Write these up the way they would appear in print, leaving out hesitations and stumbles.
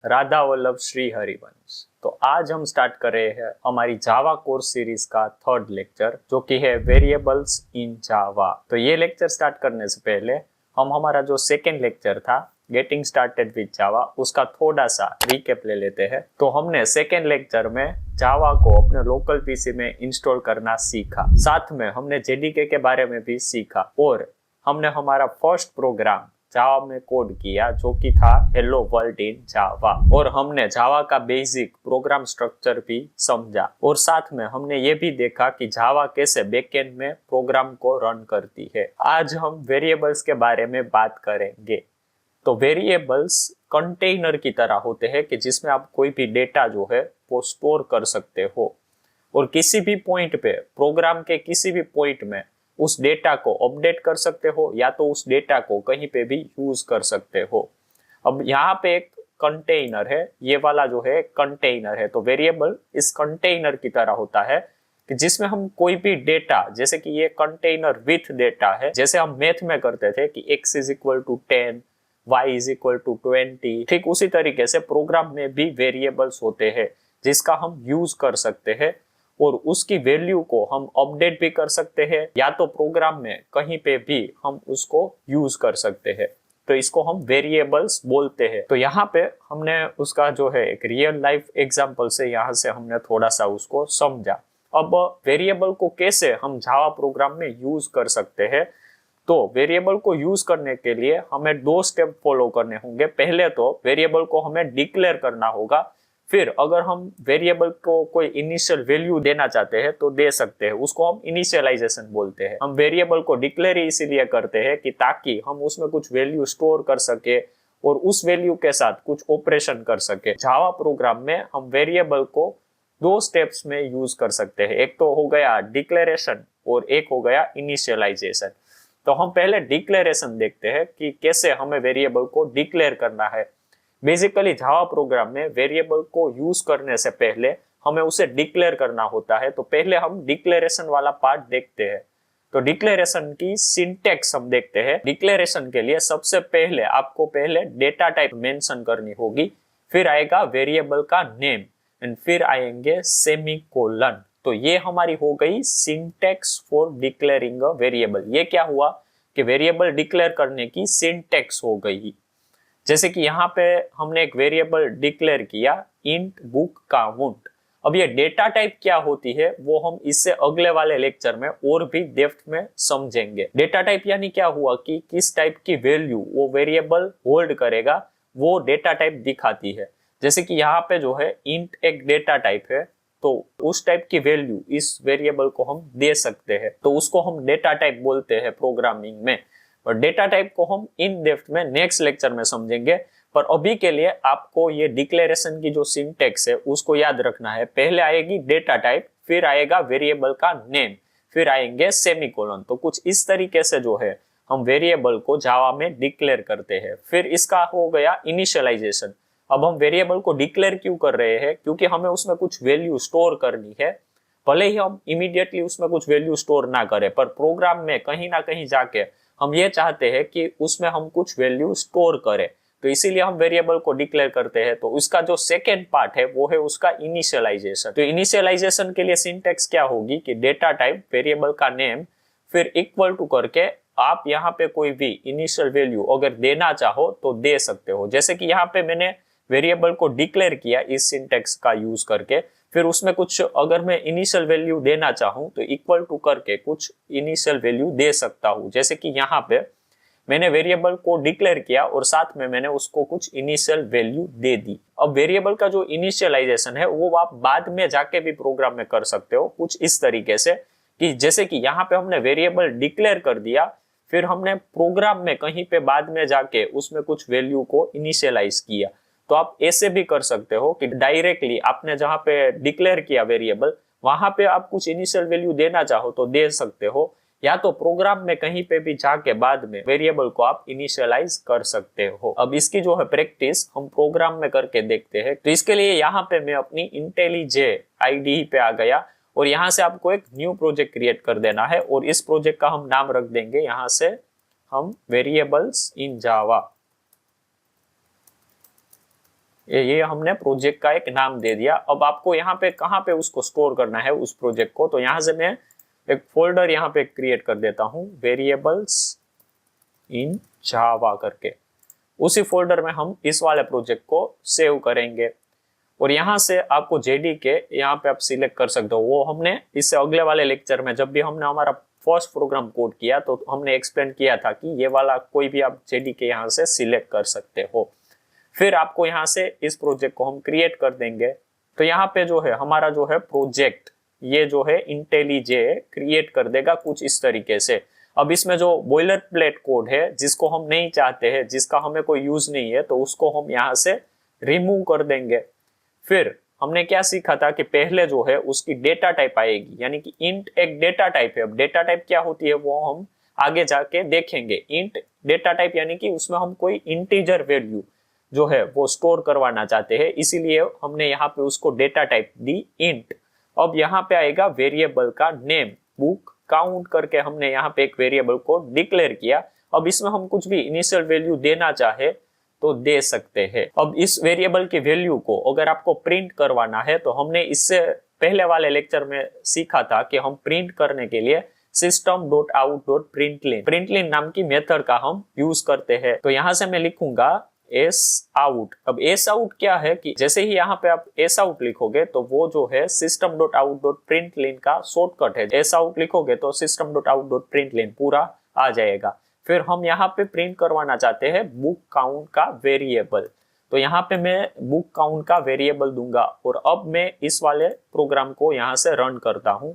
राधा वल्लभ श्री हरिवंश। तो आज हम स्टार्ट कर रहे हैं हमारी जावा कोर्स सीरीज का थर्ड लेक्चर, जो कि है वेरिएबल्स इन जावा। तो ये लेक्चर स्टार्ट करने से पहले हम हमारा जो सेकेंड लेक्चर था गेटिंग स्टार्टेड विद जावा, उसका थोड़ा सा रिकैप ले लेते हैं। तो हमने सेकेंड लेक्चर में जावा को अपने लोकल पीसी में इंस्टॉल करना सीखा, साथ में हमने जेडीके के बारे में भी सीखा और हमने हमारा फर्स्ट प्रोग्राम जावा में कोड किया, जो कि था हेलो वर्ल्ड इन जावा। और हमने जावा का बेसिक प्रोग्राम स्ट्रक्चर भी समझा और साथ में हमने ये भी देखा कि जावा कैसे बैकएंड में प्रोग्राम को रन करती है। आज हम वेरिएबल्स के बारे में बात करेंगे। तो वेरिएबल्स कंटेनर की तरह होते हैं कि जिसमें आप कोई भी डेटा जो है वो स्टोर कर सकते हो और किसी भी पॉइंट पे, प्रोग्राम के किसी भी पॉइंट में उस डेटा को अपडेट कर सकते हो या तो उस डेटा को कहीं पे भी यूज कर सकते हो। अब यहाँ पे एक कंटेनर है, ये वाला जो है कंटेनर है। तो वेरिएबल इस कंटेनर की तरह होता है कि जिसमें हम कोई भी डेटा, जैसे कि ये कंटेनर विथ डेटा है, जैसे हम मैथ में करते थे कि x is equal to 10, y is equal to 20, ठीक उसी तरीके से प्रोग्राम में भी वेरिएबल्स होते हैं जिसका हम यूज कर सकते हैं और उसकी वैल्यू को हम अपडेट भी कर सकते हैं या तो प्रोग्राम में कहीं पे भी हम उसको यूज कर सकते हैं। तो इसको हम वेरिएबल्स बोलते हैं। तो यहाँ पे हमने उसका जो है एक रियल लाइफ एग्जांपल से यहाँ से हमने थोड़ा सा उसको समझा। अब वेरिएबल को कैसे हम जावा प्रोग्राम में यूज कर सकते हैं, तो वेरिएबल को यूज करने के लिए हमें दो स्टेप फॉलो करने होंगे। पहले तो वेरिएबल को हमें डिक्लेयर करना होगा, फिर अगर हम वेरिएबल को कोई इनिशियल वैल्यू देना चाहते हैं तो दे सकते हैं, उसको हम इनिशियलाइजेशन बोलते हैं। हम वेरिएबल को डिक्लेयर इसीलिए करते हैं कि ताकि हम उसमें कुछ वैल्यू स्टोर कर सके और उस वैल्यू के साथ कुछ ऑपरेशन कर सके। जावा प्रोग्राम में हम वेरिएबल को दो स्टेप्स में यूज कर सकते हैं, एक तो हो गया डिक्लेरेशन और एक हो गया इनिशियलाइजेशन। तो हम पहले डिक्लेरेशन देखते हैं कि कैसे हमें वेरिएबल को डिक्लेयर करना है। बेसिकली जावा प्रोग्राम में वेरिएबल को यूज करने से पहले हमें उसे डिक्लेयर करना होता है। तो पहले हम डिक्लेरेशन वाला पार्ट देखते हैं। तो डिक्लेरेशन की सिंटैक्स हम देखते हैं। डिक्लेरेशन के लिए सबसे पहले आपको पहले डेटा टाइप मेंशन करनी होगी, फिर आएगा वेरिएबल का नेम एंड फिर आएंगे सेमीकोलन। तो ये हमारी हो गई syntax for declaring a variable. ये क्या हुआ कि वेरिएबल डिक्लेयर करने की सिंटैक्स हो गई। जैसे कि यहाँ पे हमने एक वेरिएबल डिक्लेयर किया इंट बुक काउंट। अब ये डेटा टाइप क्या होती है वो हम इससे अगले वाले लेक्चर में और भी डेप्थ में समझेंगे। डेटा टाइप यानी क्या हुआ कि किस टाइप की वैल्यू वो वेरिएबल होल्ड करेगा, वो डेटा टाइप दिखाती है। जैसे कि यहाँ पे जो है इंट एक डेटा टाइप है, तो उस टाइप की वैल्यू इस वेरिएबल को हम दे सकते हैं, तो उसको हम डेटा टाइप बोलते हैं प्रोग्रामिंग में। और डेटा टाइप को हम इन डेप्थ में नेक्स्ट लेक्चर में समझेंगे, पर अभी के लिए आपको ये डिक्लेरेशन की जो सिंटैक्स है उसको याद रखना है। पहले आएगी डेटा टाइप, फिर आएगा वेरिएबल का नेम, फिर आएंगे सेमीकोलन। तो कुछ इस तरीके से जो है हम वेरिएबल को जावा में डिक्लेयर करते हैं। फिर इसका हो गया इनिशियलाइजेशन। अब हम वेरिएबल को डिक्लेयर क्यों कर रहे हैं, क्योंकि हमें उसमें कुछ वैल्यू स्टोर करनी है। भले ही हम इमीडिएटली उसमें कुछ वैल्यू स्टोर ना करें, पर प्रोग्राम में कहीं ना कहीं जाके हम ये चाहते हैं कि उसमें हम कुछ वैल्यू स्टोर करें, तो इसीलिए हम वेरिएबल को डिक्लेयर करते हैं। तो उसका जो सेकेंड पार्ट है वो है उसका इनिशियलाइजेशन। तो इनिशियलाइजेशन के लिए सिंटैक्स क्या होगी कि डेटा टाइप वेरिएबल का नेम फिर इक्वल टू करके आप यहाँ पे कोई भी इनिशियल वैल्यू अगर देना चाहो तो दे सकते हो। जैसे कि यहाँ पे मैंने वेरिएबल को डिक्लेयर किया इस सिंटैक्स का यूज करके, फिर उसमें कुछ अगर मैं इनिशियल वैल्यू देना चाहूं तो इक्वल टू करके कुछ इनिशियल वैल्यू दे सकता हूं। जैसे कि यहाँ पे मैंने वेरिएबल को डिक्लेयर किया और साथ में मैंने उसको कुछ इनिशियल वैल्यू दे दी। अब वेरिएबल का जो इनिशियलाइजेशन है वो आप बाद में जाके भी प्रोग्राम में कर सकते हो, कुछ इस तरीके से कि जैसे कि यहाँ पे हमने वेरिएबल डिक्लेयर कर दिया, फिर हमने प्रोग्राम में कहीं पे बाद में जाके उसमें कुछ वैल्यू को इनिशियलाइज किया। तो आप ऐसे भी कर सकते हो कि डायरेक्टली आपने जहां पे डिक्लेयर किया वेरिएबल, वहां पे आप कुछ इनिशियल वैल्यू देना चाहो तो दे सकते हो, या तो प्रोग्राम में कहीं पे भी जाके बाद में वेरिएबल को आप इनिशियलाइज कर सकते हो। अब इसकी जो है प्रैक्टिस हम प्रोग्राम में करके देखते हैं। तो इसके लिए यहाँ पे मैं अपनी इंटेलिजे IDE पे आ गया और यहाँ से आपको एक न्यू प्रोजेक्ट क्रिएट कर देना है और इस प्रोजेक्ट का हम नाम रख देंगे यहाँ से हम वेरिएबल्स इन जावा। ये हमने प्रोजेक्ट का एक नाम दे दिया। अब आपको यहाँ पे कहाँ पे उसको स्टोर करना है उस प्रोजेक्ट को, तो यहाँ से मैं एक फोल्डर यहाँ पे क्रिएट कर देता हूँ, वेरिएबल्स इन जावा करके। उसी फोल्डर में हम इस वाले प्रोजेक्ट को सेव करेंगे। और यहाँ से आपको जेडीके यहाँ पे आप सिलेक्ट कर सकते हो। वो हमने इससे अगले वाले लेक्चर में जब भी हमने हमारा फर्स्ट प्रोग्राम कोड किया तो हमने एक्सप्लेन किया था कि ये वाला कोई भी आप जेडीके यहाँ से सिलेक्ट कर सकते हो। फिर आपको यहाँ से इस प्रोजेक्ट को हम क्रिएट कर देंगे। तो यहाँ पे जो है हमारा जो है प्रोजेक्ट, ये जो है इंटेलीजे क्रिएट कर देगा कुछ इस तरीके से। अब इसमें जो बॉयलर प्लेट कोड है जिसको हम नहीं चाहते हैं, जिसका हमें कोई यूज नहीं है, तो उसको हम यहाँ से रिमूव कर देंगे। फिर हमने क्या सीखा था कि पहले जो है उसकी डेटा टाइप आएगी, यानी कि इंट एक डेटा टाइप है। अब डेटा टाइप क्या होती है वो हम आगे जाके देखेंगे। इंट डेटा टाइप यानी कि उसमें हम कोई इंटीजर वैल्यू जो है वो स्टोर करवाना चाहते हैं, इसीलिए हमने यहाँ पे उसको डेटा टाइप दी इंट। अब यहाँ पे आएगा वेरिएबल का नेम, बुक काउंट करके हमने यहाँ पे एक वेरिएबल को डिक्लेयर किया। अब इसमें हम कुछ भी इनिशियल वैल्यू देना चाहे तो दे सकते हैं। अब इस वेरिएबल की वैल्यू को अगर आपको प्रिंट करवाना है तो हमने इससे पहले वाले लेक्चर में सीखा था कि हम प्रिंट करने के लिए system.out.println नाम की मेथड का हम यूज करते हैं। तो यहाँ से मैं लिखूंगा एस आउट। अब एस आउट क्या है कि जैसे ही यहाँ पे आप एस आउट लिखोगे तो वो जो है system.out.println का शॉर्टकट है। एस आउट लिखोगे तो system.out.println पूरा आ जाएगा। फिर हम यहाँ पे प्रिंट करवाना चाहते हैं बुक काउंट का वेरिएबल, तो यहाँ पे मैं बुक काउंट का वेरिएबल दूंगा। और अब मैं इस वाले प्रोग्राम को यहाँ से रन करता हूं,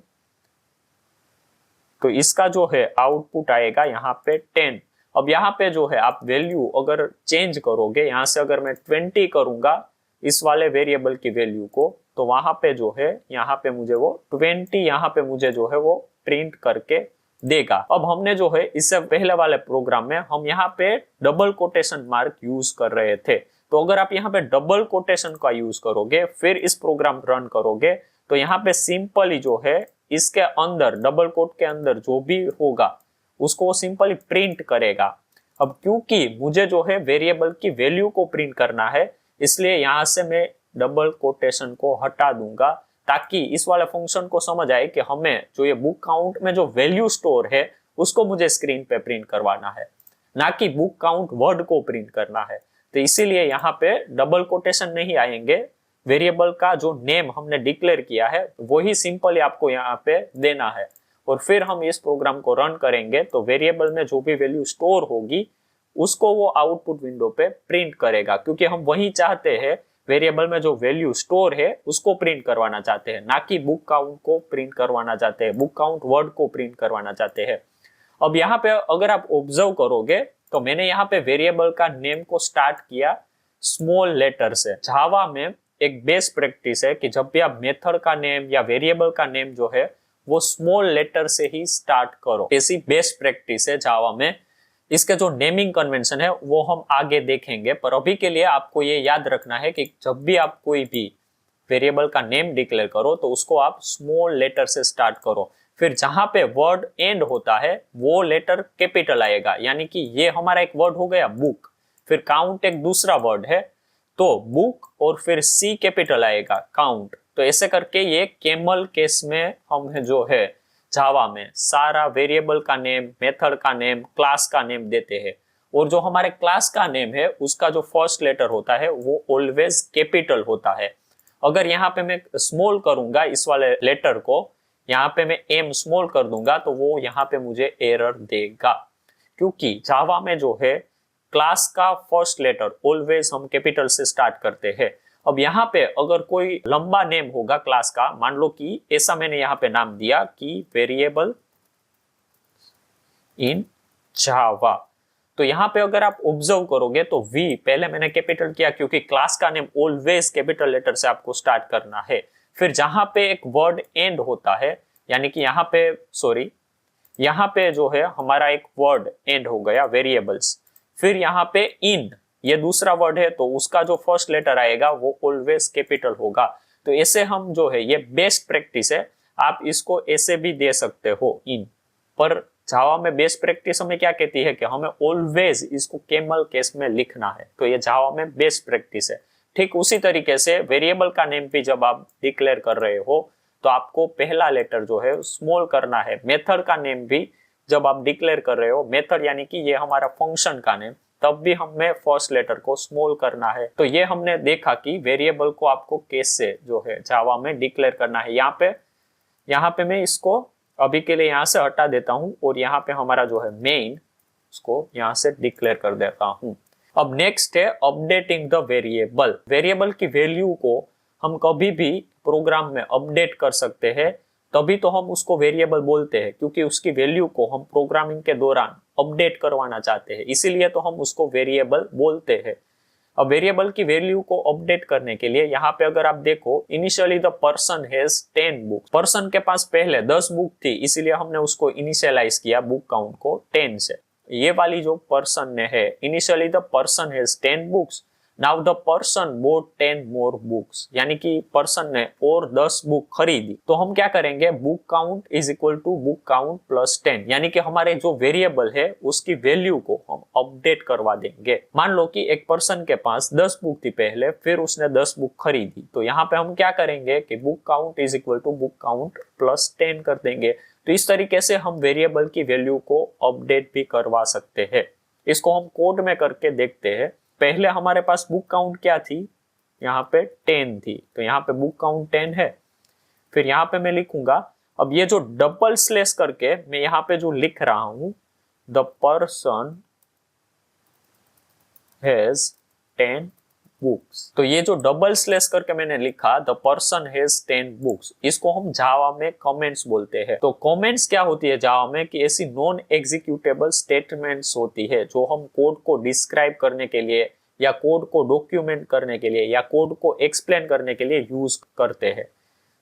तो इसका जो है आउटपुट आएगा यहाँ पे 10। अब यहाँ पे जो है आप वैल्यू अगर चेंज करोगे, यहाँ से अगर मैं 20 करूंगा इस वाले वेरिएबल की वैल्यू को, तो वहां पे जो है यहाँ पे मुझे वो 20 यहाँ पे मुझे जो है वो प्रिंट करके देगा। अब हमने जो है इससे पहले वाले प्रोग्राम में हम यहाँ पे डबल कोटेशन मार्क यूज कर रहे थे, तो अगर आप यहाँ पे डबल कोटेशन का यूज करोगे फिर इस प्रोग्राम रन करोगे तो यहाँ पे सिंपली जो है इसके अंदर डबल कोट के अंदर जो भी होगा उसको सिंपली प्रिंट करेगा। अब क्योंकि मुझे जो है वेरिएबल की वैल्यू को प्रिंट करना है, इसलिए यहाँ से मैं डबल कोटेशन को हटा दूंगा ताकि इस वाले फंक्शन को समझ आए कि हमें जो ये बुक काउंट में जो वैल्यू स्टोर है उसको मुझे स्क्रीन पे प्रिंट करवाना है, ना कि बुक काउंट वर्ड को प्रिंट करना है। तो इसीलिए यहाँ पे डबल कोटेशन नहीं आएंगे। वेरिएबल का जो नेम हमने डिक्लेयर किया है वही सिंपली आपको यहाँ पे देना है। और फिर हम इस प्रोग्राम को रन करेंगे तो वेरिएबल में जो भी वैल्यू स्टोर होगी उसको वो आउटपुट विंडो पे प्रिंट करेगा, क्योंकि हम वही चाहते हैं, वेरिएबल में जो वैल्यू स्टोर है उसको प्रिंट करवाना चाहते हैं, ना कि बुक काउंट को प्रिंट करवाना चाहते हैं, बुक काउंट वर्ड को प्रिंट करवाना चाहते हैं। अब यहाँ पे अगर आप ऑब्जर्व करोगे तो मैंने यहाँ पे वेरिएबल का नेम को स्टार्ट किया स्मॉल लेटर से। जावा में एक बेस्ट प्रैक्टिस है कि जब भी आप मेथड का नेम या वेरिएबल का नेम जो है वो स्मॉल लेटर से ही स्टार्ट करो, ऐसी बेस्ट प्रैक्टिस है जावा में। इसके जो नेमिंग कन्वेंशन है वो हम आगे देखेंगे, पर अभी के लिए आपको ये याद रखना है कि जब भी आप कोई भी वेरिएबल का नेम डिक्लेयर करो तो उसको आप स्मॉल लेटर से स्टार्ट करो। फिर जहां पे वर्ड एंड होता है वो लेटर कैपिटल आएगा, यानी कि ये हमारा एक वर्ड हो गया बुक, फिर काउंट एक दूसरा वर्ड है तो बुक, और फिर सी कैपिटल आएगा काउंट। तो ऐसे करके ये कैमल केस में हम जो है जावा में सारा वेरिएबल का नेम, मेथड का नेम, क्लास का नेम देते हैं। और जो हमारे क्लास का नेम है उसका जो फर्स्ट लेटर होता है वो ऑलवेज कैपिटल होता है। अगर यहाँ पे मैं स्मॉल करूंगा इस वाले लेटर को, यहाँ पे मैं एम स्मॉल कर दूंगा तो वो यहाँ पे मुझे एरर देगा, क्योंकि जावा में जो है क्लास का फर्स्ट लेटर ऑलवेज हम कैपिटल से स्टार्ट करते हैं। अब यहाँ पे अगर कोई लंबा नेम होगा क्लास का, मान लो कि ऐसा मैंने यहाँ पे नाम दिया कि वेरिएबल इन जावा, तो यहाँ पे अगर आप ऑब्जर्व करोगे तो वी पहले मैंने कैपिटल किया क्योंकि क्लास का नेम ऑलवेज कैपिटल लेटर से आपको स्टार्ट करना है। फिर जहां पे एक वर्ड एंड होता है, यानी कि यहाँ पे यहाँ पे जो है हमारा एक वर्ड एंड हो गया वेरिएबल्स, फिर यहाँ पे इन ये दूसरा वर्ड है तो उसका जो फर्स्ट लेटर आएगा वो ऑलवेज कैपिटल होगा। तो ऐसे हम जो है ये बेस्ट प्रैक्टिस है, आप इसको ऐसे भी दे सकते हो इन, पर जावा में बेस्ट प्रैक्टिस हमें क्या कहती है कि हमें ऑलवेज इसको कैमल केस में लिखना है। तो ये जावा में बेस्ट प्रैक्टिस है, ठीक उसी तरीके से वेरिएबल का नेम भी जब आप डिक्लेयर कर रहे हो तो आपको पहला लेटर जो है स्मॉल करना है। मेथड का नेम भी जब आप डिक्लेयर कर रहे हो, मेथड यानी कि ये हमारा फंक्शन का नेम, तब भी हमें फर्स्ट लेटर को स्मॉल करना है। तो ये हमने देखा कि वेरिएबल को आपको कैसे जो है जावा में डिक्लेयर करना है। यहाँ पे मैं इसको अभी के लिए यहाँ से हटा देता हूँ और यहाँ पे हमारा जो है मेन, उसको यहाँ से डिक्लेयर कर देता हूँ। अब नेक्स्ट है अपडेटिंग द वेरिएबल। वेरिएबल की वैल्यू को हम कभी भी प्रोग्राम में अपडेट कर सकते हैं, तभी तो हम उसको वेरिएबल बोलते हैं, क्योंकि उसकी वैल्यू को हम प्रोग्रामिंग के दौरान अपडेट करवाना चाहते हैं, इसीलिए तो हम उसको वेरिएबल बोलते हैं। अब वेरिएबल की वैल्यू को अपडेट करने के लिए यहाँ पे अगर आप देखो, initially the person has 10 book. Person के पास पहले 10 बुक थी, इसीलिए हमने उसको इनिशियलाइज किया बुक काउंट को 10 से। ये वाली जो पर्सन ने है, initially the person has 10 books, now the person boat 10 more books, यानी कि पर्सन ने और 10 बुक खरीदी। तो हम क्या करेंगे, book count is equal to book count plus 10, यानी कि हमारे जो वेरिएबल है उसकी वैल्यू को हम अपडेट करवा देंगे। मान लो कि एक पर्सन के पास 10 बुक थी पहले, फिर उसने 10 बुक खरीदी, तो यहाँ पे हम क्या करेंगे कि book count is equal to book count plus 10 कर देंगे। तो इस तरीके से हम वेरिएबल की वैल्यू को अपडेट भी करवा सकते हैं। इसको हम कोड में करके देखते हैं। पहले हमारे पास बुक काउंट क्या थी, यहाँ पे 10 थी, तो यहाँ पे बुक काउंट 10 है। फिर यहाँ पे मैं लिखूंगा, अब ये जो डबल स्लैश करके मैं यहाँ पे जो लिख रहा हूं, द पर्सन हैज 10 बुक्स, तो ये जो डबल स्लैश करके मैंने लिखा द पर्सन हैज 10 बुक्स, इसको हम जावा में कमेंट्स बोलते हैं। तो कमेंट्स क्या होती है जावा में, कि ऐसी नॉन एग्जीक्यूटेबल स्टेटमेंट्स होती है जो हम कोड को डिस्क्राइब करने के लिए या कोड को डॉक्यूमेंट करने के लिए या कोड को एक्सप्लेन करने के लिए यूज करते हैं।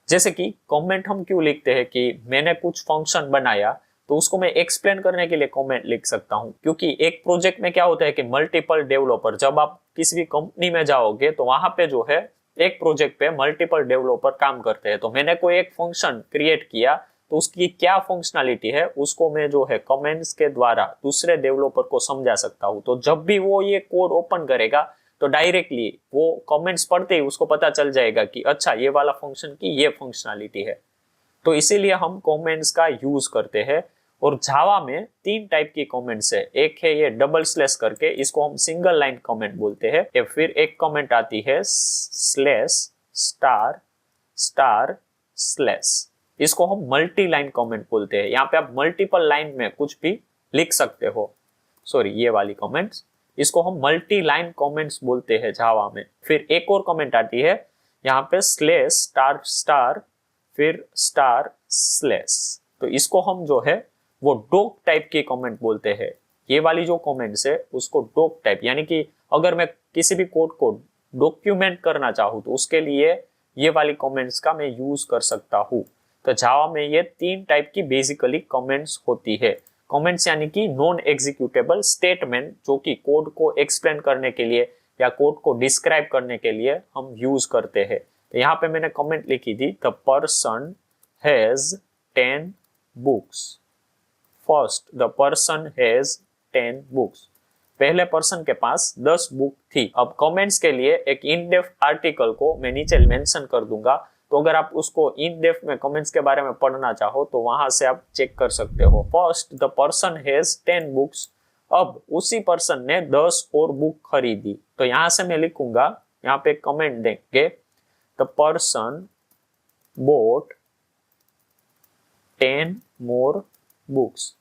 जैसे कि कमेंट हम क्यों लिखते हैं, कि मैंने कुछ फंक्शन बनाया तो उसको मैं एक्सप्लेन करने के लिए कमेंट लिख सकता हूं, क्योंकि एक प्रोजेक्ट में क्या होता है कि मल्टीपल डेवलपर, जब आप किसी भी कंपनी में जाओगे तो वहां पे जो है एक प्रोजेक्ट पे मल्टीपल डेवलपर काम करते हैं। तो मैंने कोई एक फंक्शन क्रिएट किया, तो उसकी क्या फंक्शनलिटी है उसको मैं जो है कमेंट्स के द्वारा दूसरे डेवलपर को समझा सकता हूँ। तो जब भी वो ये कोड ओपन करेगा तो डायरेक्टली वो कमेंट्स पढ़ते ही उसको पता चल जाएगा कि अच्छा ये वाला फंक्शन की ये फंक्शनलिटी है। तो इसीलिए हम कमेंट्स का यूज करते हैं। और जावा में 3 टाइप की कमेंट्स है। एक है ये डबल स्लैश करके, इसको हम सिंगल लाइन कमेंट बोलते हैं। फिर एक कमेंट आती है स्लैश स्टार स्टार स्लैश, इसको हम मल्टी लाइन कमेंट बोलते हैं। यहाँ पे आप मल्टीपल लाइन में कुछ भी लिख सकते हो। सॉरी, ये वाली कमेंट्स, इसको हम मल्टी लाइन कमेंट्स बोलते हैं जावा में। फिर एक और कमेंट आती है यहाँ पे स्लैश स्टार स्टार फिर स्टार स्लैश, तो इसको हम जो है वो डॉक टाइप की कमेंट बोलते हैं। ये वाली जो कमेंट्स है उसको डॉक टाइप, यानी कि अगर मैं किसी भी कोड को डॉक्यूमेंट करना चाहूँ तो उसके लिए ये वाली कमेंट्स का मैं यूज कर सकता हूँ। तो जावा में ये 3 टाइप की बेसिकली कमेंट्स होती है। कमेंट्स यानी कि नॉन एग्जीक्यूटेबल स्टेटमेंट, जो कि कोड को एक्सप्लेन करने के लिए या कोड को डिस्क्राइब करने के लिए हम यूज करते हैं। तो यहाँ पे मैंने कमेंट लिखी थी the person has 10 books. First, the person has 10 books, पहले पर्सन के पास 10 बुक थी। अब कमेंट्स के लिए एक इन डेप्थ आर्टिकल को मैं नीचे मेंशन कर दूंगा, तो अगर आप उसको इन डेप्थ में कमेंट्स के बारे में पढ़ना चाहो तो वहां से आप चेक कर सकते हो। First, the person has 10 books, अब उसी पर्सन ने 10 और बुक खरीदी। तो यहां से मैं लिखूंगा, यहाँ पे कमेंट देंगे the person boat 10 more books,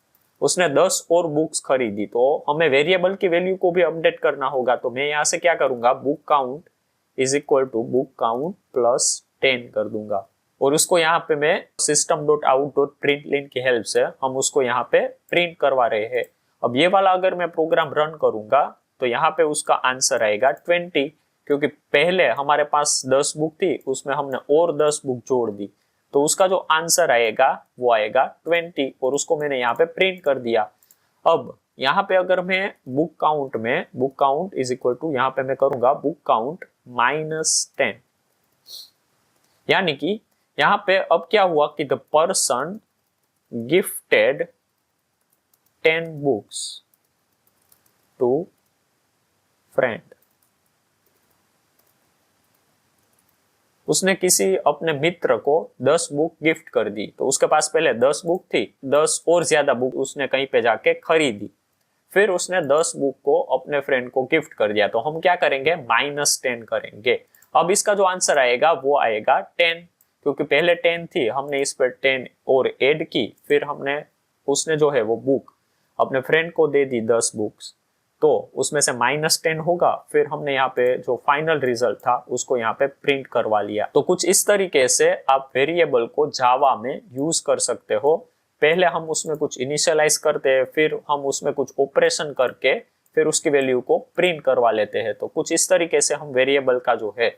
उसने 10 और बुक्स खरीदी। तो हमें वेरिएबल की वैल्यू को भी अपडेट करना होगा, तो मैं यहाँ से क्या करूंगा, book count is equal to book count plus 10 कर दूंगा। और उसको यहाँ पे मैं system.out.println की हेल्प से हम उसको यहाँ पे प्रिंट करवा रहे हैं। अब ये वाला अगर मैं प्रोग्राम रन करूंगा तो यहाँ पे उसका आंसर आएगा 20, क्योंकि पहले हमारे पास 10 बुक थी, उसमें हमने और 10 बुक जोड़ दी, तो उसका जो आंसर आएगा वो आएगा 20, और उसको मैंने यहाँ पे प्रिंट कर दिया। अब यहाँ पे अगर मैं book count is equal to, यहाँ पे मैं करूंगा बुक काउंट -10, यानी कि यहाँ पे अब क्या हुआ कि the person gifted 10 books to friend. उसने किसी अपने मित्र को 10 बुक गिफ्ट कर दी, तो उसके पास पहले 10 बुक थी, 10 और ज्यादा बुक उसने कहीं पे जाके खरीदी, फिर उसने 10 बुक को अपने फ्रेंड को गिफ्ट कर दिया, तो हम क्या करेंगे, -10 करेंगे। अब इसका जो आंसर आएगा वो आएगा 10, क्योंकि पहले 10 थी, हमने इस पर 10 और ऐड की, फिर हमने उसने जो है वो बुक अपने फ्रेंड को दे दी 10 बुक्स, तो उसमें से -10 होगा, फिर हमने यहाँ पे जो फाइनल रिजल्ट था उसको यहाँ पे प्रिंट करवा लिया। तो कुछ इस तरीके से आप वेरिएबल को जावा में यूज कर सकते हो। पहले हम उसमें कुछ इनिशियलाइज करते हैं, फिर हम उसमें कुछ ऑपरेशन करके फिर उसकी वैल्यू को प्रिंट करवा लेते हैं। तो कुछ इस तरीके से हम वेरिएबल का जो है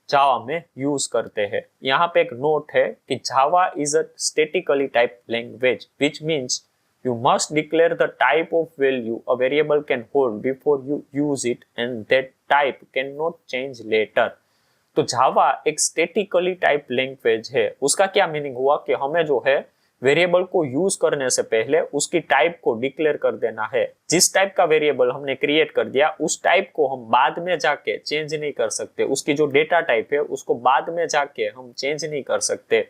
जावा में यूज करते हैं। यहाँ पे एक नोट है कि जावा is a statically type language which means you must declare the type of value a variable can hold before you use it and that type cannot change later। तो जावा एक स्टैटिकली टाइप लैंग्वेज है। उसका क्या meaning हुआ कि हमें जो है वेरिएबल को यूज करने से पहले उसकी टाइप को डिक्लेयर कर देना है। जिस टाइप का वेरिएबल हमने क्रिएट कर दिया उस टाइप को हम बाद में जाके चेंज नहीं कर सकते। उसकी जो डेटा टाइप है उसको बाद में जाके हम चेंज नहीं कर सकते।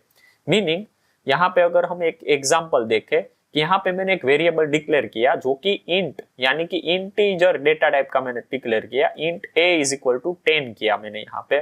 मीनिंग यहाँ पे अगर हम एक एग्जाम्पल देखें कि यहाँ पे मैंने एक वेरिएबल डिक्लेयर किया जो कि इंट यानी कि इंटीजर डेटा टाइप का मैंने डिक्लेयर किया, int a is equal to 10 किया मैंने यहाँ पे।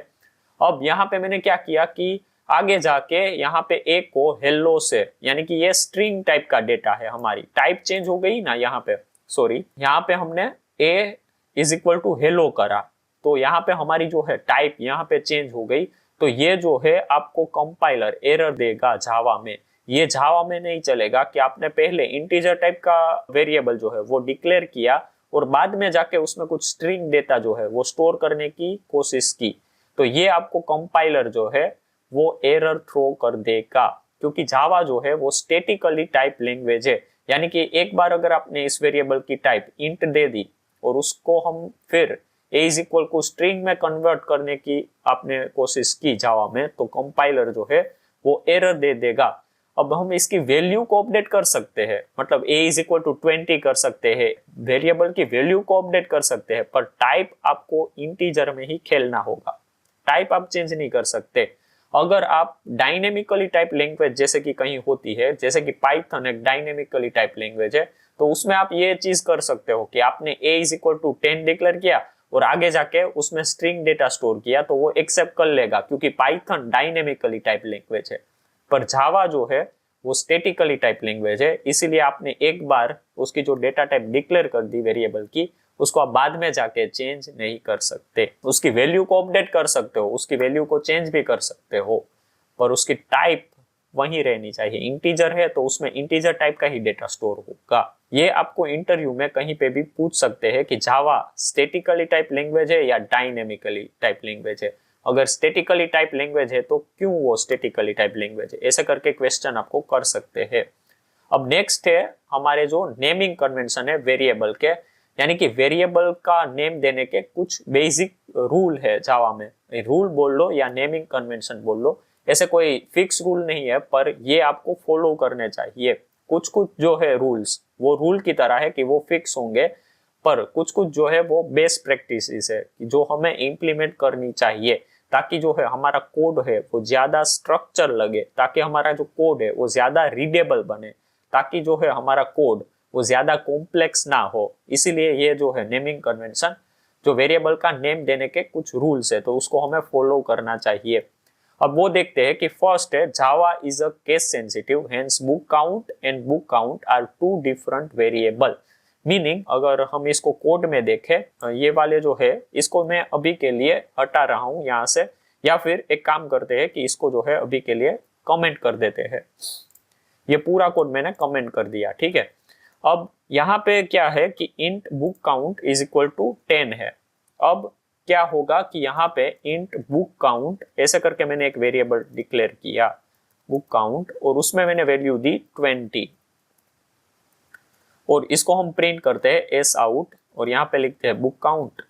अब यहाँ पे मैंने क्या किया कि आगे जाके यहाँ पे a को हेलो से, यानी कि ये स्ट्रिंग टाइप का डेटा है, हमारी टाइप चेंज हो गई ना यहाँ पे, सॉरी यहाँ पे हमने a is equal to hello करा, तो यहाँ पे हमारी जो है टाइप यहाँ पे चेंज हो गई। तो ये जो है आपको कंपाइलर एरर देगा जावा में। ये जावा में नहीं चलेगा कि आपने पहले इंटीजर टाइप का वेरिएबल जो है वो डिक्लेयर किया और बाद में जाके उसमें कुछ स्ट्रिंग डेटा जो है वो स्टोर करने की कोशिश की, तो ये आपको कंपाइलर जो है वो एरर थ्रो कर देगा। क्योंकि जावा जो है वो स्टैटिकली टाइप लैंग्वेज है, यानी कि एक बार अगर आपने इस वेरिएबल की टाइप इंट दे दी और उसको हम फिर a इज इक्वल को स्ट्रिंग में कन्वर्ट करने की आपने कोशिश की जावा में, तो कंपाइलर जो है वो एरर दे देगा। अब हम इसकी वैल्यू को अपडेट कर सकते हैं, मतलब a इज इक्वल टू 20 कर सकते हैं, वेरिएबल की वैल्यू को अपडेट कर सकते हैं, पर टाइप आपको इंटीजर में ही खेलना होगा, टाइप आप चेंज नहीं कर सकते। अगर आप डायनेमिकली टाइप लैंग्वेज जैसे कि कहीं होती है, जैसे कि पाइथन एक डायनेमिकली टाइप लैंग्वेज है, तो उसमें आप ये चीज कर सकते हो कि आपने a is equal to 10 declare किया और आगे जाके उसमें स्ट्रिंग डेटा स्टोर किया, तो वो एक्सेप्ट कर लेगा क्योंकि पाइथन डायनेमिकली टाइप लैंग्वेज है। पर जावा जो है वो स्टैटिकली टाइप लैंग्वेज है, इसीलिए आपने एक बार उसकी जो डेटा टाइप डिक्लेयर कर दी वेरिएबल की, उसको आप बाद में जाके चेंज नहीं कर सकते। उसकी वैल्यू को अपडेट कर सकते हो, उसकी वैल्यू को चेंज भी कर सकते हो, पर उसकी टाइप वही रहनी चाहिए। इंटीजर है तो उसमें इंटीजर टाइप का ही डेटा स्टोर होगा। ये आपको इंटरव्यू में कहीं पे भी पूछ सकते हैं कि जावा स्टैटिकली टाइप लैंग्वेज है या डायनेमिकली टाइप लैंग्वेज है। अगर स्टैटिकली टाइप लैंग्वेज है तो क्यों वो स्टैटिकली टाइप लैंग्वेज है, ऐसे करके क्वेश्चन आपको कर सकते हैं। अब नेक्स्ट है हमारे जो नेमिंग कन्वेंशन है वेरिएबल के, यानी कि वेरिएबल का नेम देने के कुछ बेसिक रूल है जावा में। रूल बोल लो या नेमिंग कन्वेंशन बोल लो, ऐसे कोई फिक्स रूल नहीं है, पर ये आपको फॉलो करने चाहिए। कुछ कुछ जो है रूल्स वो रूल की तरह है कि वो फिक्स होंगे, पर कुछ कुछ जो है वो बेस्ट प्रैक्टिसेस है जो हमें इम्प्लीमेंट करनी चाहिए, ताकि जो है हमारा कोड है वो ज्यादा स्ट्रक्चर लगे, ताकि हमारा जो कोड है वो ज्यादा रीडेबल बने, ताकि जो है हमारा कोड वो ज्यादा कॉम्प्लेक्स ना हो। इसीलिए ये जो है नेमिंग कन्वेंशन, जो वेरिएबल का नेम देने के कुछ रूल्स है, तो उसको हमें फॉलो करना चाहिए। अब वो देखते हैं कि फर्स्ट है Java is a case sensitive, hence book count and book count are two different variable. Meaning अगर हम इसको कोड में देखें, ये वाले जो है इसको मैं अभी के लिए हटा रहा हूं यहाँ से, या फिर एक काम करते हैं कि इसको जो है अभी के लिए कमेंट कर देते हैं। ये पूरा कोड मैंने कमेंट कर दिया, ठीक है। अब यहाँ पे क्या है कि int book count is equal to 10 है। अब क्या होगा कि यहाँ पे इंट बुक काउंट ऐसे करके मैंने एक वेरिएबल डिक्लेयर किया बुक काउंट, और उसमें मैंने वैल्यू दी 20, और इसको हम प्रिंट करते हैं एस आउट, और यहाँ पे लिखते हैं बुक काउंट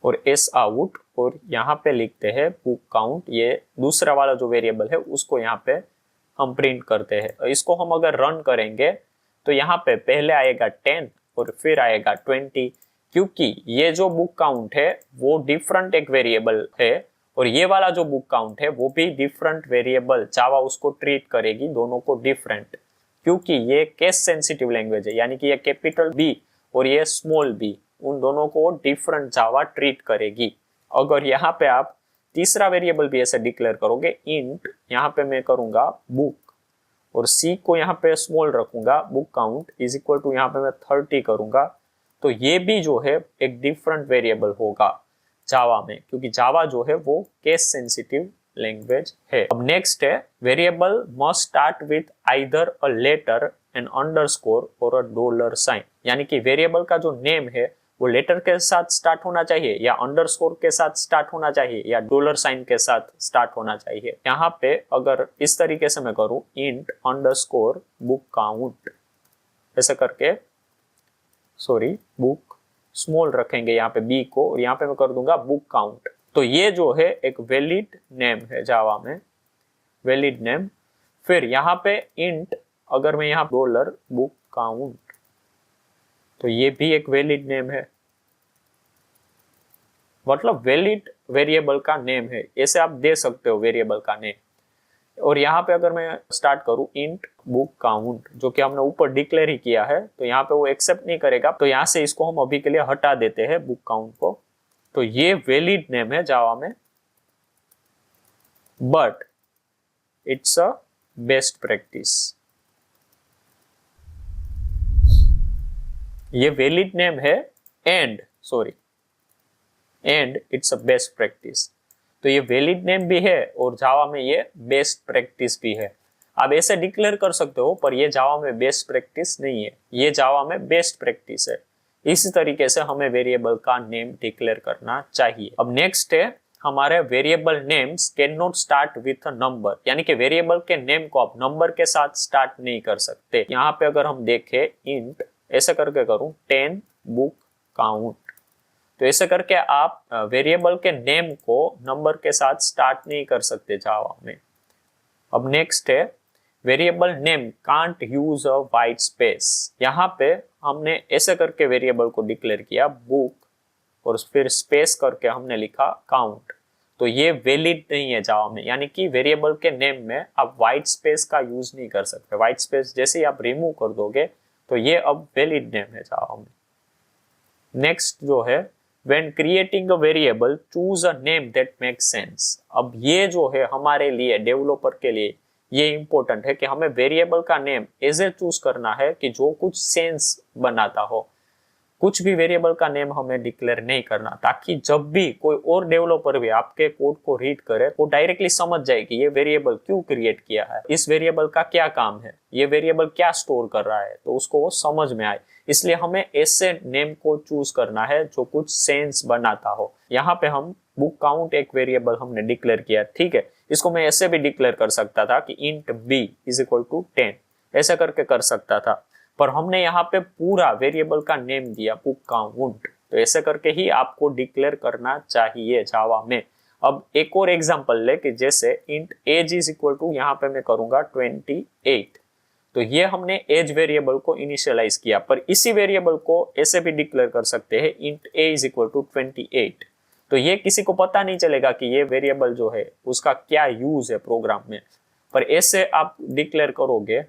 और एस आउट, और यहाँ पे लिखते हैं बुक काउंट। ये दूसरा वाला जो वेरिएबल है उसको यहाँ पे हम प्रिंट करते हैं। इसको हम अगर रन करेंगे तो यहाँ पे पहले आएगा 10 और फिर आएगा 20, क्योंकि ये जो बुक काउंट है वो डिफरेंट एक वेरिएबल है और ये वाला जो बुक काउंट है वो भी डिफरेंट वेरिएबल जावा उसको ट्रीट करेगी, दोनों को डिफरेंट, क्योंकि ये केस सेंसिटिव लैंग्वेज है, यानी कि ये कैपिटल बी और ये स्मॉल बी, उन दोनों को डिफरेंट जावा ट्रीट करेगी। अगर यहाँ पे आप तीसरा वेरिएबल भी ऐसे डिक्लेयर करोगे, इंट यहाँ पे मैं करूंगा बुक और सी को यहाँ पे स्मॉल रखूंगा, book count is equal to यहाँ पे मैं 30 करूंगा, तो ये भी जो है एक डिफरेंट वेरिएबल होगा जावा में, क्योंकि जावा जो है वो केस सेंसिटिव लैंग्वेज है। अब नेक्स्ट है variable must start with either a letter an underscore और अ डॉलर साइन, यानी कि वेरिएबल का जो नेम है वो लेटर के साथ स्टार्ट होना चाहिए या अंडरस्कोर के साथ स्टार्ट होना चाहिए या डॉलर साइन के साथ स्टार्ट होना चाहिए। यहाँ पे अगर इस तरीके से मैं करूं इंट अंडरस्कोर बुक काउंट ऐसे करके, सॉरी बुक स्मॉल रखेंगे यहाँ पे बी को और यहाँ पे मैं कर दूंगा बुक काउंट, तो ये जो है एक वैलिड नेम है जावा में, वैलिड नेम। फिर यहाँ पे इंट अगर मैं यहाँ डॉलर बुक काउंट, तो ये भी एक वैलिड नेम है, मतलब वैलिड वेरिएबल का नेम है, ऐसे आप दे सकते हो वेरिएबल का नेम। और यहाँ पे अगर मैं स्टार्ट करूं इंट बुक काउंट, जो कि हमने ऊपर डिक्लेयर ही किया है, तो यहाँ पे वो एक्सेप्ट नहीं करेगा, तो यहाँ से इसको हम अभी के लिए हटा देते हैं बुक काउंट को। तो ये वैलिड नेम है जावा में, but it's a best practice. ये वैलिड नेम है and it's a best practice, तो ये वैलिड नेम भी है और जावा में ये बेस्ट प्रैक्टिस भी है। आप ऐसे डिक्लेयर कर सकते हो, पर ये जावा में बेस्ट प्रैक्टिस नहीं है, ये जावा में बेस्ट प्रैक्टिस है। इसी तरीके से हमें वेरिएबल का नेम डिक्लेयर करना चाहिए। अब नेक्स्ट है हमारे variable names can not start with a number, यानी कि वेरिएबल के नेम को आप नंबर के साथ स्टार्ट नहीं कर सकते। यहाँ पे अगर हम देखें इंट ऐसे करके करूं 10 बुक काउंट, तो ऐसे करके आप वेरिएबल के नेम को नंबर के साथ स्टार्ट नहीं कर सकते जावा में। अब नेक्स्ट है variable name can't use a white space, यहाँ पे हमने ऐसे करके वेरिएबल को डिक्लेयर किया बुक और फिर स्पेस करके हमने लिखा काउंट, तो ये वैलिड नहीं है जावा में, यानी कि वेरिएबल के नेम में आप वाइट स्पेस का यूज नहीं कर सकते। वाइट स्पेस जैसे ही आप रिमूव कर दोगे तो ये अब वैलिड नेम है जावा में। नेक्स्ट जो है when creating a variable choose a name that makes sense, अब ये जो है हमारे लिए डेवलपर के लिए ये इंपॉर्टेंट है कि हमें वेरिएबल का नेम ऐसे चूज करना है कि जो कुछ सेंस बनाता हो। कुछ भी वेरिएबल का नेम हमें डिक्लेयर नहीं करना, ताकि जब भी कोई और डेवलपर भी आपके कोड को रीड करे वो डायरेक्टली समझ जाए कि ये वेरिएबल क्यों क्रिएट किया है, इस वेरिएबल का क्या काम है, ये वेरिएबल क्या स्टोर कर रहा है, तो उसको वो समझ में आए। इसलिए हमें ऐसे नेम को चूज करना है जो कुछ सेंस बनाता हो। यहाँ पे हम बुक काउंट एक वेरिएबल हमने डिक्लेयर किया, ठीक है, इसको मैं ऐसे भी डिक्लेयर कर सकता था कि int b is equal to 10, ऐसे करके कर सकता था, पर हमने यहाँ पे पूरा वेरिएबल का नेम दिया बुक काउंट, तो ऐसे करके ही आपको डिक्लेयर करना चाहिए जावा में। अब एक और एग्जांपल ले कि जैसे int age is equal to यहाँ पे मैं करूंगा 28, तो ये हमने एज वेरिएबल को इनिशियलाइज किया, पर इसी वेरिएबल को ऐसे भी डिक्लेयर कर सकते हैं int A is equal to 28, तो ये किसी को पता नहीं चलेगा कि ये वेरिएबल जो है उसका क्या यूज है प्रोग्राम में। पर ऐसे आप डिक्लेयर करोगे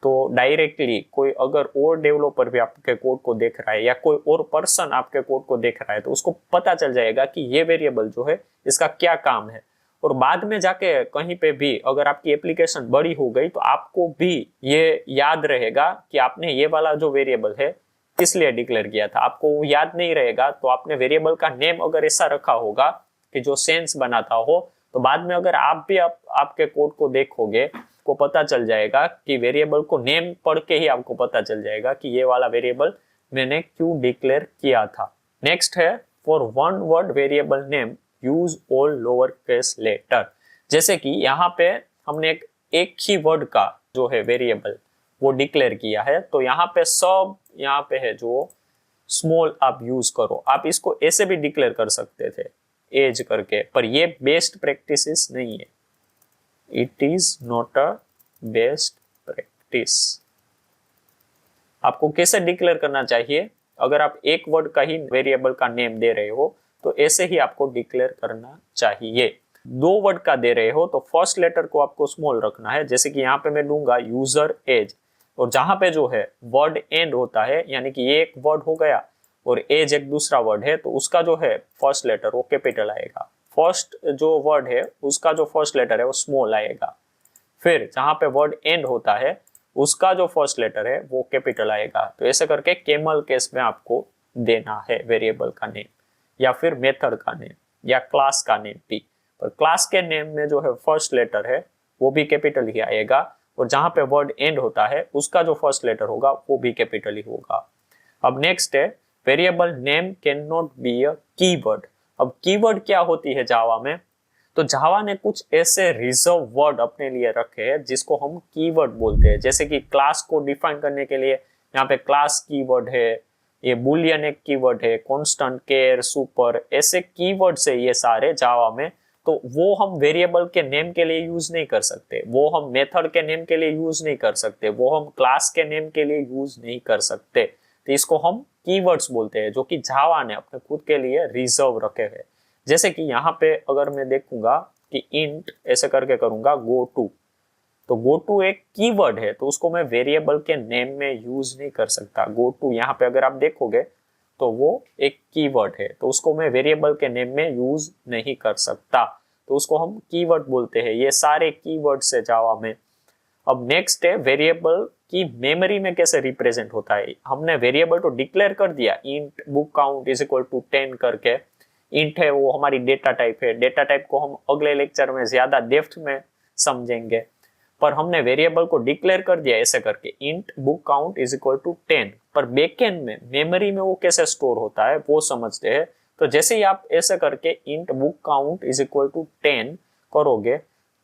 तो डायरेक्टली कोई अगर और डेवलपर भी आपके कोड को देख रहा है या कोई और पर्सन आपके कोड को देख रहा है तो उसको पता चल जाएगा कि ये वेरिएबल जो है इसका क्या काम है। और बाद में जाके कहीं पे भी अगर आपकी एप्लीकेशन बड़ी हो गई तो आपको भी ये याद रहेगा कि आपने ये वाला जो वेरिएबल है किस लिए डिक्लेयर किया था। आपको वो याद नहीं रहेगा तो आपने वेरिएबल का नेम अगर ऐसा रखा होगा कि जो सेंस बनाता हो, तो बाद में अगर आप भी आपके कोड को देखोगे को पता चल जाएगा कि वेरिएबल को नेम पढ़ के ही आपको पता चल जाएगा कि ये वाला वेरिएबल मैंने क्यों डिक्लेयर किया था। नेक्स्ट है for one word variable name use all lower case letter, जैसे कि यहाँ पे हमने एक ही वर्ड का जो है वेरिएबल वो डिक्लेयर किया है, तो यहाँ पे सब यहाँ पे है जो स्मॉल आप यूज करो। आप इसको ऐसे भी डिक्लेयर कर सकते थे एज करके, पर ये बेस्ट प्रैक्टिस नहीं है, it is not a best practice. आपको कैसे डिक्लेयर करना चाहिए, अगर आप एक वर्ड का ही वेरिएबल का नेम दे रहे हो तो ऐसे ही आपको डिक्लेयर करना चाहिए। 2 वर्ड का दे रहे हो तो फर्स्ट लेटर को आपको स्मॉल रखना है। जैसे कि यहाँ पे मैं दूंगा यूजर एज, और जहां पे जो है वर्ड एंड होता है, यानी कि ये एक वर्ड हो गया और एज एक दूसरा वर्ड है, तो उसका जो है फर्स्ट लेटर वो कैपिटल आएगा। फर्स्ट जो वर्ड है उसका जो फर्स्ट लेटर है वो स्मॉल आएगा। फिर जहां पे वर्ड एंड होता है उसका जो फर्स्ट लेटर है वो कैपिटल आएगा। तो ऐसे करके कैमल केस में आपको देना है वेरिएबल का नेम या फिर मेथड का नेम या क्लास का नेम भी। पर क्लास के नेम में जो है फर्स्ट लेटर है वो भी कैपिटल ही आएगा, और जहां पे वर्ड एंड होता है उसका जो फर्स्ट लेटर होगा वो भी कैपिटल ही होगा। अब नेक्स्ट है variable name can not be a keyword. अब कीवर्ड क्या होती है जावा में? तो जावा ने कुछ ऐसे रिजर्व वर्ड अपने लिए रखे हैं जिसको हम कीवर्ड बोलते हैं। जैसे कि क्लास को डिफाइन करने के लिए यहाँ पे क्लास कीवर्ड है, ये बुलियन एक कीवर्ड है, कांस्टेंट, केयर, सुपर, ऐसे कीवर्ड्स है ये सारे जावा में। तो वो हम वेरिएबल के नेम के लिए यूज नहीं कर सकते, वो हम मेथड के नेम के लिए यूज नहीं कर सकते, वो हम क्लास के नेम के लिए यूज नहीं कर सकते। तो इसको हम कीवर्ड्स बोलते हैं, जो कि जावा ने अपने खुद के लिए रिजर्व रखे हैं। जैसे कि यहाँ पे अगर मैं देखूंगा कि इंट ऐसे करके करूंगा गो टू, तो गो टू एक कीवर्ड है, तो उसको मैं वेरिएबल के नेम में यूज नहीं कर सकता। गो टू यहाँ पे अगर आप देखोगे तो वो एक कीवर्ड है, तो उसको मैं वेरिएबल के नेम में यूज नहीं कर सकता, तो उसको हम कीवर्ड बोलते हैं। ये सारे कीवर्ड्स है जावा में। अब नेक्स्ट है वेरिएबल की मेमोरी में कैसे रिप्रेजेंट होता है। हमने वेरिएबल तो डिक्लेयर कर दिया, int book count is equal to 10 करके। इंट है वो हमारी डेटा टाइप है, डेटा टाइप को हम अगले लेक्चर में ज्यादा डेप्थ में समझेंगे। पर हमने वेरिएबल को डिक्लेयर कर दिया ऐसे करके, int book count is equal to 10। पर बैकएंड में मेमोरी में वो कैसे स्टोर होता है वो समझते हैं। तो जैसे ही आप ऐसे करके int book count is equal to 10 करोगे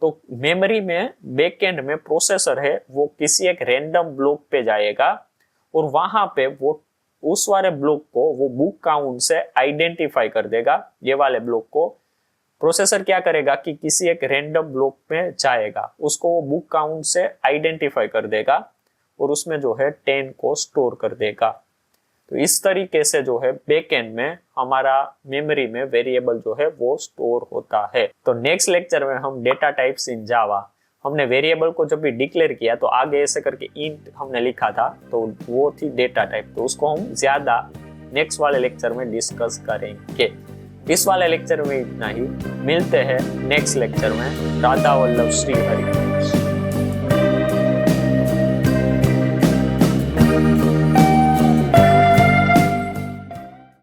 तो मेमोरी में बैकएंड में प्रोसेसर है वो किसी एक रैंडम ब्लॉक पे जाएगा, और वहां पे वो उस वाले ब्लॉक को वो बुक काउंट से आइडेंटिफाई कर देगा। ये वाले ब्लॉक को प्रोसेसर क्या करेगा कि किसी एक रैंडम ब्लॉक में जाएगा, उसको वो बुक काउंट से आइडेंटिफाई कर देगा और उसमें जो है 10 को स्टोर कर देगा। तो इस तरीके से जो है बैकएंड में हमारा मेमोरी में वेरिएबल जो है वो स्टोर होता है। तो नेक्स्ट लेक्चर में हम डेटा टाइप्स इन जावा, हमने वेरिएबल को जब भी डिक्लेयर किया तो आगे ऐसे करके इंट हमने लिखा था, तो वो थी डेटा टाइप। तो उसको हम ज्यादा नेक्स्ट वाले लेक्चर में डिस्कस करेंगे। इस वाले लेक्चर में इतना ही, मिलते हैं नेक्स्ट लेक्चर में। राधा वल्लभ श्री हरि।